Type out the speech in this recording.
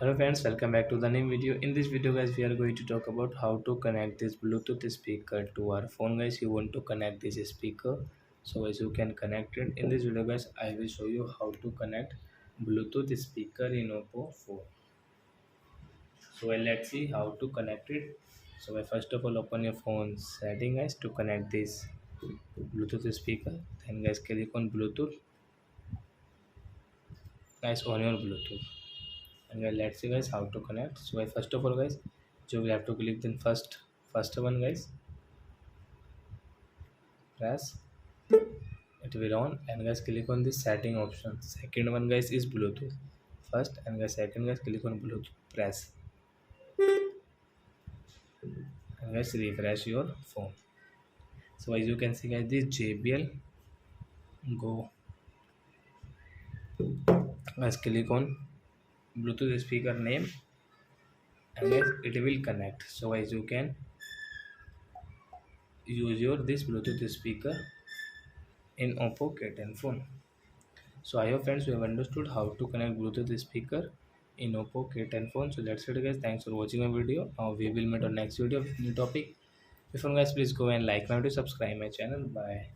Hello friends, welcome back to the new video. In this video guys, we are going to talk about how to connect this Bluetooth speaker to our phone guys. You want to connect this speaker, so as you can connect it. In this video guys, I will show you how to connect Bluetooth speaker in Oppo phone. So let's see how to connect it. So first of all open your phone setting guys to connect this Bluetooth speaker. Then guys click on Bluetooth guys on your Bluetooth. And guys, let's see guys how to connect. So first of all guys, you will have to click the first one guys, press it will on, and guys click on the setting option. Second one guys is Bluetooth first, and guys second guys click on Bluetooth, press, and guys refresh your phone. So as you can see guys, this JBL Go, guys click on Bluetooth speaker name, and guys it will connect. So as you can use your this Bluetooth speaker in Oppo K10 phone. So I hope friends you have understood how to connect Bluetooth speaker in Oppo K10 phone. So that's it guys. Thanks for watching my video. Now we will meet on next video with new topic. Before guys, please go and like my video, subscribe my channel. Bye.